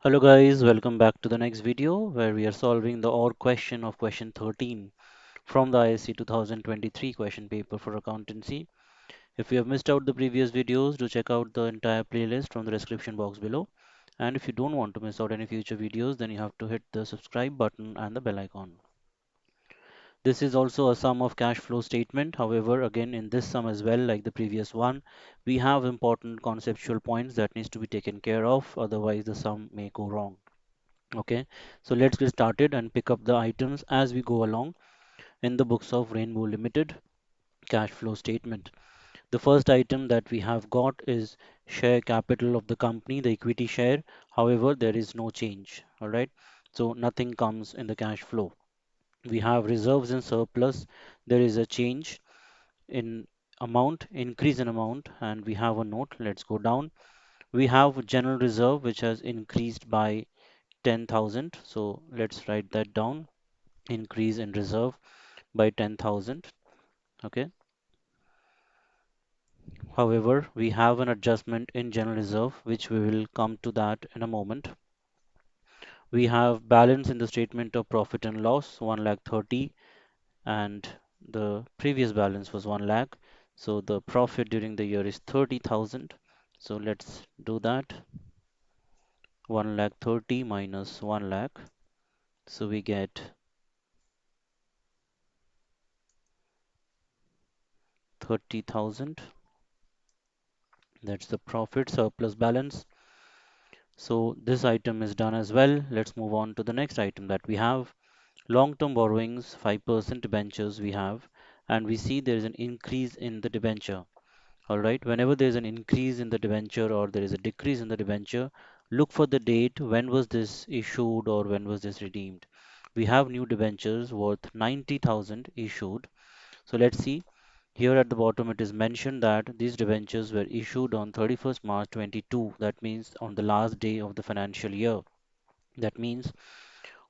Hello guys, welcome back to the next video where we are solving the OR question of question 13 from the ISC 2023 question paper for accountancy. If you have missed out the previous videos, do check out the entire playlist from the description box below. And if you don't want to miss out any future videos, then you have to hit the subscribe button and the bell icon. This is also a sum of cash flow statement. However, again in this sum as well, like the previous one, we have important conceptual points that needs to be taken care of, otherwise the sum may go wrong. Okay, so let's get started and pick up the items as we go along in the books of Rainbow Limited cash flow statement. The first item that we have got is share capital of the company, the equity share. However, there is no change. All right, so nothing comes in the cash flow. We have reserves and surplus. There is a change in amount, increase in amount, and we have a note. Let's go down. We have general reserve which has increased by 10,000. So let's write that down. Increase in reserve by 10,000. Okay. However, we have an adjustment in general reserve, which we will come to that in a moment. We have balance in the statement of profit and loss, 1 lakh 30, and the previous balance was 1 lakh. So the profit during the year is 30,000. So let's do that. 1 lakh 30 minus 1 lakh. So we get 30,000. That's the profit surplus balance. So this item is done as well. Let's move on to the next item that we have. Long-term borrowings, 5% debentures we have, and we see there is an increase in the debenture. All right, whenever there is an increase in the debenture or there is a decrease in the debenture, look for the date when was this issued or when was this redeemed. We have new debentures worth 90,000 issued. So let's see. Here at the bottom it is mentioned that these debentures were issued on 31st March 22. That means on the last day of the financial year. That means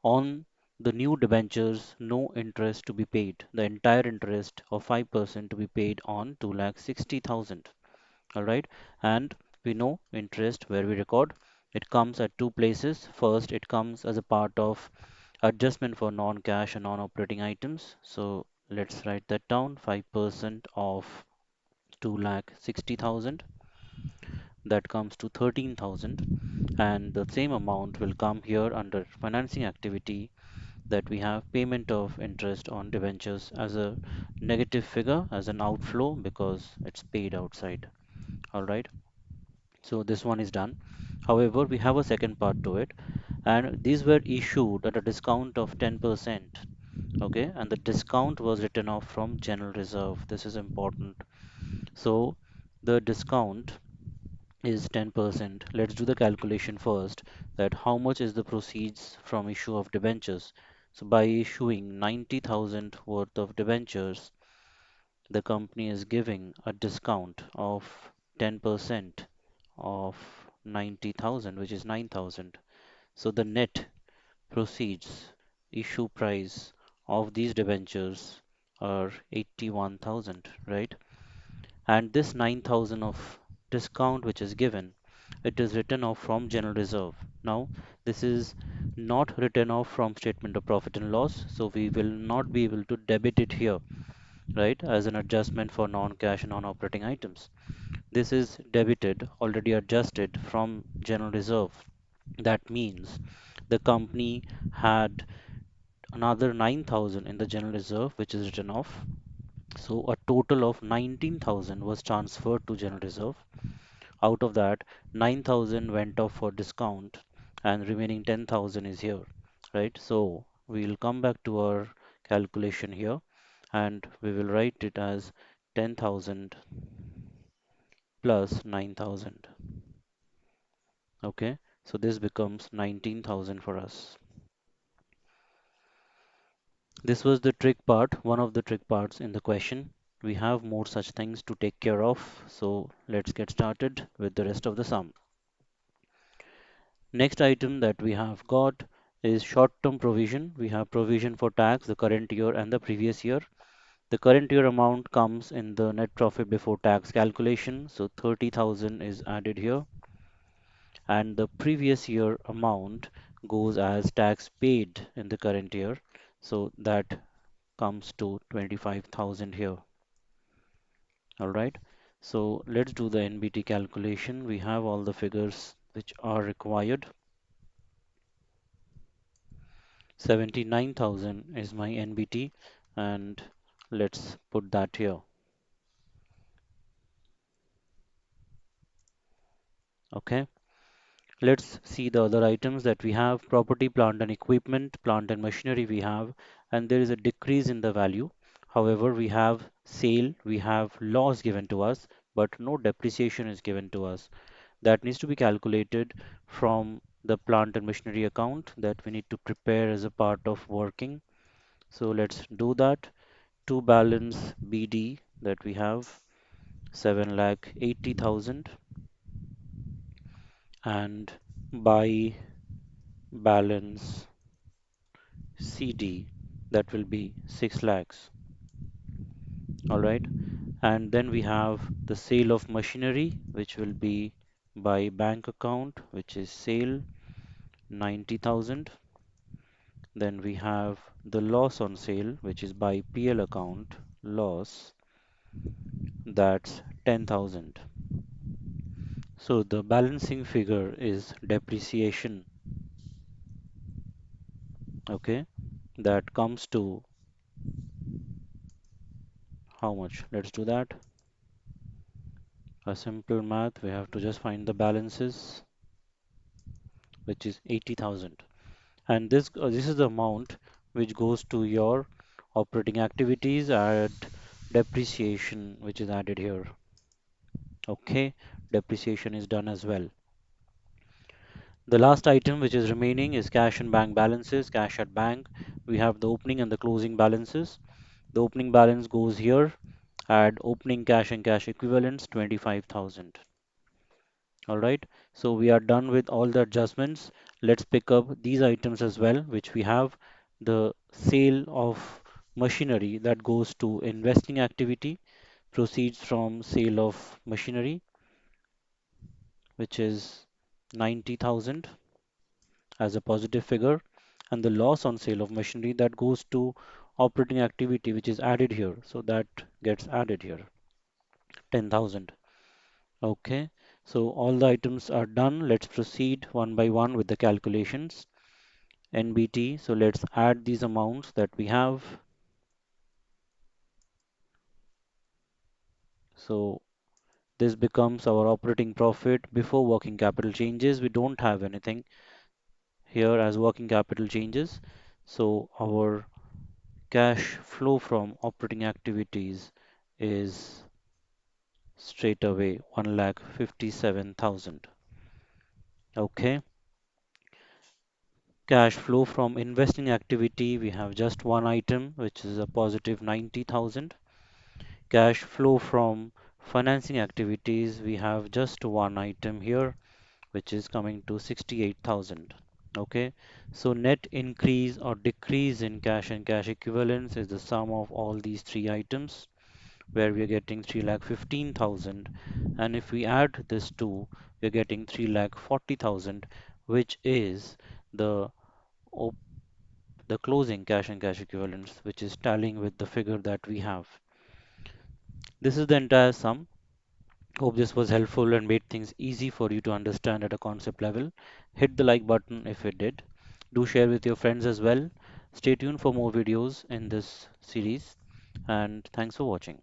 on the new debentures, no interest to be paid. The entire interest of 5% to be paid on 2,60,000. All right. And we know interest where we record. It comes at two places. First, it comes as a part of adjustment for non-cash and non-operating items. So let's write that down. 5% of 2,60,000, that comes to 13,000, and the same amount will come here under financing activity, that we have payment of interest on debentures as a negative figure, as an outflow, because it's paid outside. All right, so this one is done. However, we have a second part to it, and these were issued at a discount of 10%. Okay, and the discount was written off from general reserve. This is important. So the discount is 10%. Let's do the calculation first, that how much is the proceeds from issue of debentures. So by issuing 90,000 worth of debentures, the company is giving a discount of 10% of 90,000, which is 9,000. So the net proceeds, issue price of these debentures are 81,000, right? And this 9,000 of discount which is given, it is written off from general reserve. Now this is not written off from statement of profit and loss, so we will not be able to debit it here, right, as an adjustment for non-cash and non-operating items. This is debited, already adjusted from general reserve. That means the company had another 9,000 in the general reserve which is written off. So a total of 19,000 was transferred to general reserve. Out of that, 9,000 went off for discount and remaining 10,000 is here, right? So we'll come back to our calculation here and we will write it as 10,000 plus 9,000. Okay, so this becomes 19,000 for us. This was the trick part, one of the trick parts in the question. We have more such things to take care of, so let's get started with the rest of the sum. Next item that we have got is short-term provision. We have provision for tax, the current year and the previous year. The current year amount comes in the net profit before tax calculation, so 30,000 is added here. and the previous year amount goes as tax paid in the current year. So that comes to 25,000 here. All right. So let's do the NBT calculation. We have all the figures which are required. 79,000 is my NBT, and let's put that here. Okay. Let's see the other items that we have. Property, plant and equipment, plant and machinery we have, and there is a decrease in the value. However, we have sale, we have loss given to us, but no depreciation is given to us. That needs to be calculated from the plant and machinery account that we need to prepare as a part of working. So let's do that. To balance BD that we have 7 lakh 80,000, and by balance CD, that will be 6 lakhs. All right. And then we have the sale of machinery, which will be by bank account, which is sale 90,000. Then we have the loss on sale, which is by PL account, loss, that's 10,000. So the balancing figure is depreciation. Okay. That comes to how much? Let's do that. A simple math, we have to just find the balances, which is 80,000. And this is the amount which goes to your operating activities and depreciation, which is added here. Okay, depreciation is done as well. The last item which is remaining is cash and bank balances. Cash at bank, we have the opening and the closing balances. The opening balance goes here. Add opening cash and cash equivalents 25,000. All right, so we are done with all the adjustments. Let's pick up these items as well, which we have the sale of machinery that goes to investing activity, proceeds from sale of machinery, which is 90,000 as a positive figure, and the loss on sale of machinery that goes to operating activity, which is added here. So that gets added here, 10,000. Okay, so all the items are done. Let's proceed one by one with the calculations. NBT, so let's add these amounts that we have. So this becomes our operating profit before working capital changes. We don't have anything here as working capital changes. So our cash flow from operating activities is straight away 1,57,000. Okay. Cash flow from investing activity, we have just one item, which is a positive 90,000. Cash flow from financing activities, we have just one item here, which is coming to 68,000. Okay, so net increase or decrease in cash and cash equivalents is the sum of all these three items, where we are getting 3,15,000, and if we add this two, we are getting 3,40,000, which is the op- the closing cash and cash equivalents, which is tallying with the figure that we have. This is the entire sum. Hope this was helpful and made things easy for you to understand at a concept level. Hit the like button if it did. Do share with your friends as well. Stay tuned for more videos in this series, and thanks for watching.